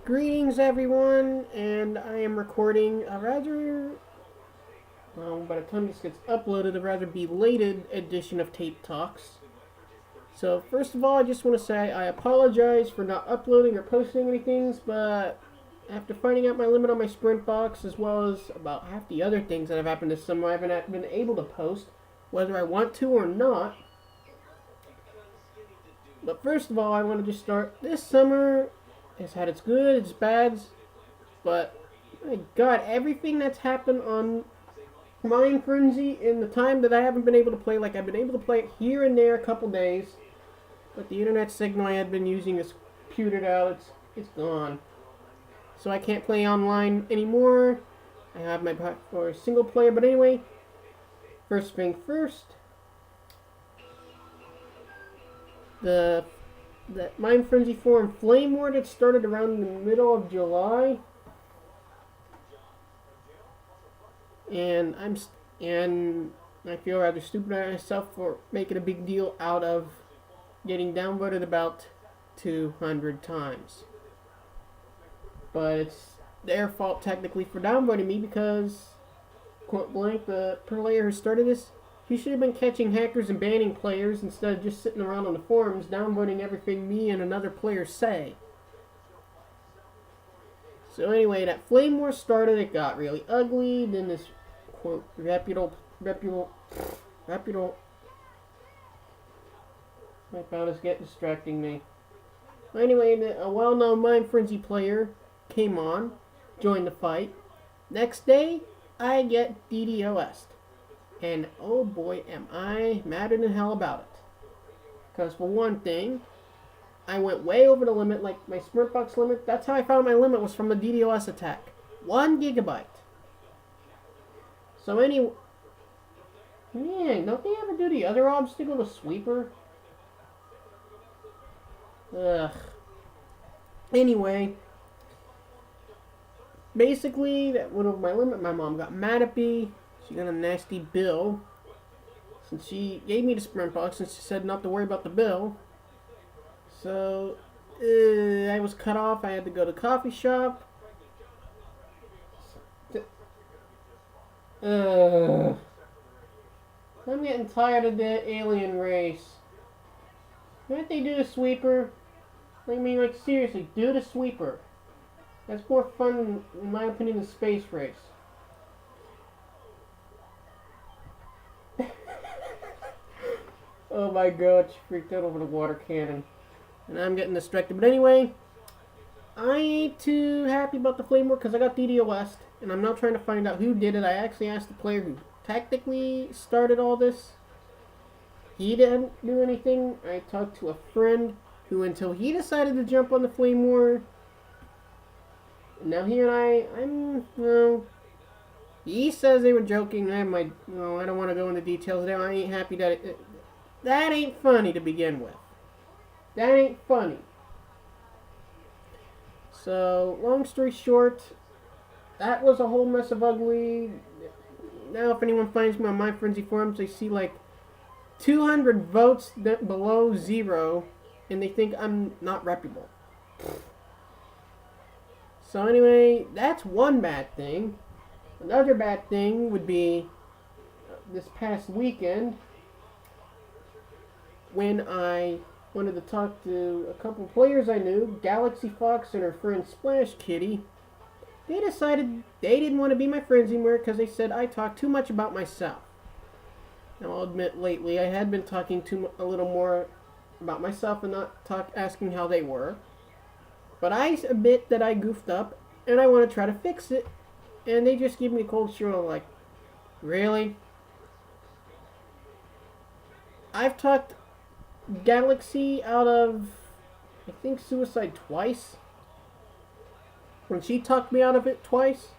Greetings, everyone, and I am recording a rather, well, by the time this gets uploaded, a rather belated edition of Tape Talks. So, first of all, I just want to say I apologize for not uploading or posting anything, but after finding out my limit on my sprint box, as well as about half the other things that have happened this summer, I haven't been able to post, whether I want to or not. But first of all, I want to just start. This summer has had its good, its bads, but my God, everything that's happened on Mind Frenzy in the time that I haven't been able to play, like I've been able to play it here and there a couple days, but the internet signal I had been using is pewtered out. It's gone, so I can't play online anymore. I have my for single player, but anyway, first thing first. The Mind Frenzy forum flame war that started around the middle of July, and I feel rather stupid at myself for making a big deal out of getting downvoted about 200 times. But it's their fault technically for downvoting me because, quote blank, the player who started this, he should have been catching hackers and banning players instead of just sitting around on the forums downvoting everything me and another player say. So anyway, that flame war started, it got really ugly, then this, quote, reputable, my phone is getting distracting me. Anyway, a well-known Mind Frenzy player came on, joined the fight. Next day, I get DDoS'd. And oh boy, am I madder than hell about it. Because for one thing, I went way over the limit, like my sprint box limit. That's how I found my limit, was from the DDoS attack. 1 gigabyte. So anyway, man, don't they ever do the other obstacle, the sweeper? Ugh. Anyway, basically, that went over my limit. My mom got mad at me. She got a nasty bill since she gave me the sprint box and she said not to worry about the bill. So I was cut off. I had to go to the coffee shop. I'm getting tired of the alien race. Can't they do the sweeper? I mean, like, seriously, do the sweeper. That's more fun, in my opinion, than space race. Oh my God, she freaked out over the water cannon. And I'm getting distracted. But anyway, I ain't too happy about the flame war because I got DDoS'd. And I'm now trying to find out who did it. I actually asked the player who technically started all this. He didn't do anything. I talked to a friend who, until he decided to jump on the flame war. Now he and well, he says they were joking. I don't want to go into details there. I ain't happy that that ain't funny to begin with. That ain't funny. So, long story short, that was a whole mess of ugly. Now, if anyone finds me on my Frenzy forums, they see like 200 votes below 0, and they think I'm not reputable. So anyway, that's one bad thing. Another bad thing would be this past weekend, when I wanted to talk to a couple players I knew, Galaxy Fox and her friend Splash Kitty. They decided they didn't want to be my friends anymore because they said I talk too much about myself. Now, I'll admit, lately I had been talking a little more about myself and not asking how they were. But I admit that I goofed up and I want to try to fix it. And they just give me a cold shoulder like, really? I've talked Galaxy out of, I think, suicide twice. When she talked me out of it twice.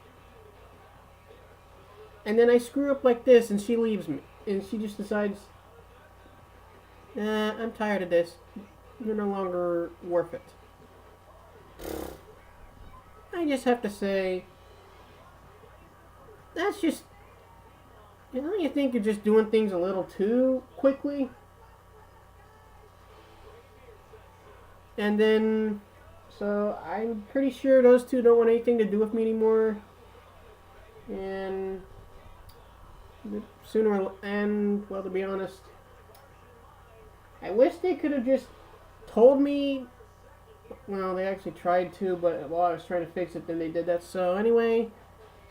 And then I screw up like this and she leaves me. And she just decides, nah, I'm tired of this. You're no longer worth it. I just have to say, that's just, don't you think you're just doing things a little too quickly? And then So I'm pretty sure those two don't want anything to do with me anymore. And well, to be honest, I wish they could have just told me. Well, they actually tried to, but while I was trying to fix it, then they did that. So anyway,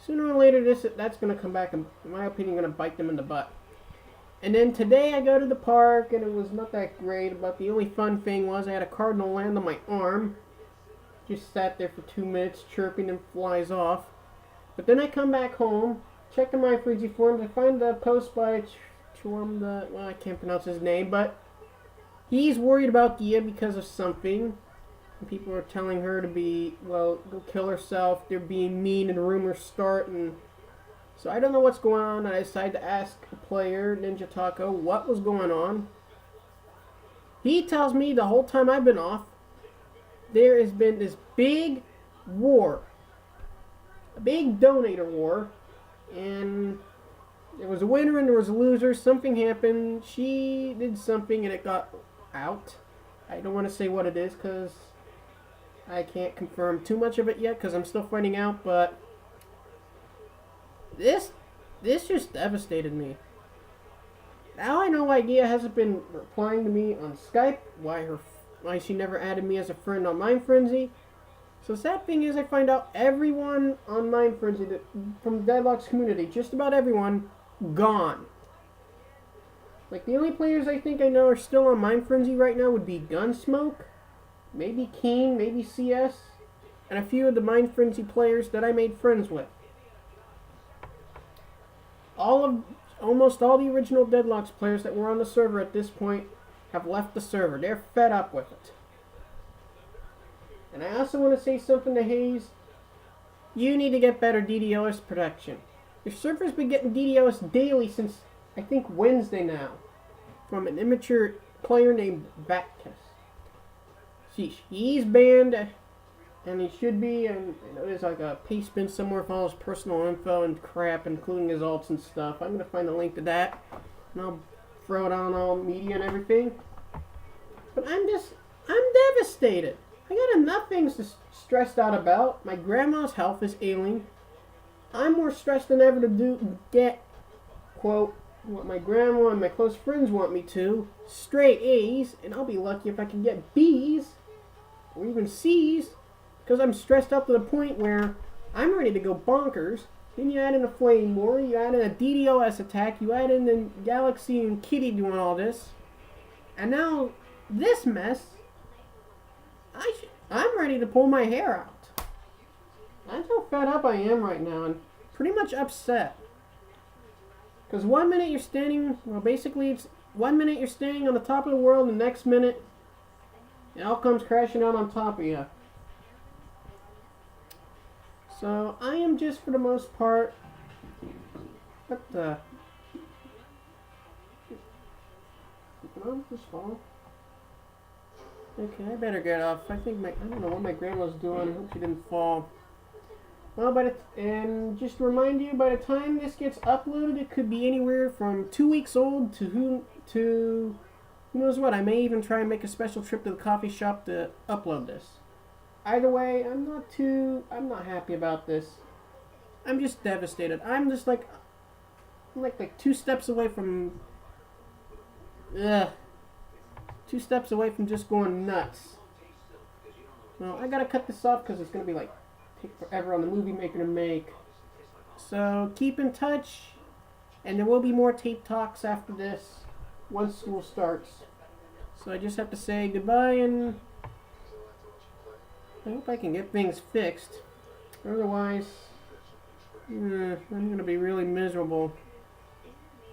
sooner or later, that's going to come back, and in my opinion, going to bite them in the butt. And then today I go to the park, and it was not that great, but the only fun thing was I had a cardinal land on my arm. Just sat there for 2 minutes, chirping, and flies off. But then I come back home, check the My Frenzy forums, I find a post by I can't pronounce his name, but he's worried about Gia because of something. And people are telling her to go kill herself. They're being mean and rumors start. And so I don't know what's going on. I decided to ask a player, Ninja Taco, what was going on. He tells me the whole time I've been off, there has been this big war. A big donator war. And there was a winner and there was a loser. Something happened. She did something and it got out. I don't want to say what it is because I can't confirm too much of it yet because I'm still finding out, but this just devastated me. Now I know why Gia hasn't been replying to me on Skype, why she never added me as a friend on Mind Frenzy. So sad thing is I find out everyone on Mind Frenzy from the Deadlock's community, just about everyone, gone. Like the only players I think I know are still on Mind Frenzy right now would be Gunsmoke, maybe Keen, maybe CS, and a few of the Mind Frenzy players that I made friends with. Almost all the original Deadlocks players that were on the server at this point have left the server. They're fed up with it. And I also want to say something to Hayes. You need to get better DDoS protection. Your server's been getting DDoS daily since, I think, Wednesday now. From an immature player named Vatkiss. Sheesh. He's banned, and he should be, and there's like a paste bin somewhere with all his personal info and crap, including his alts and stuff. I'm going to find a link to that, and I'll throw it on all media and everything. But I'm devastated. I got enough things to stressed out about. My grandma's health is ailing. I'm more stressed than ever to get, quote, what my grandma and my close friends want me to, straight A's, and I'll be lucky if I can get B's, or even C's, because I'm stressed up to the point where I'm ready to go bonkers. Then you add in a flame war, you add in a DDoS attack, you add in the Galaxy and Kitty doing all this, and now this mess. I'm ready to pull my hair out. That's how fed up I am right now, and pretty much upset. Because 1 minute you're standing, well basically it's 1 minute you're standing on the top of the world, and the next minute it all comes crashing down on top of you. So I am just, for the most part, what the? Did I just fall? Okay, I better get off. I don't know what my grandma's doing. I hope she didn't fall. Well, and just to remind you, by the time this gets uploaded, it could be anywhere from 2 weeks old to who knows what. I may even try and make a special trip to the coffee shop to upload this. Either way, I'm not happy about this. I'm just devastated. I'm like 2 steps away from, 2 steps away from just going nuts. Well, I gotta cut this off because it's gonna be take forever on the movie maker to make. So keep in touch, and there will be more tape talks after this once school starts. So I just have to say goodbye, and I hope I can get things fixed. Otherwise, I'm gonna be really miserable.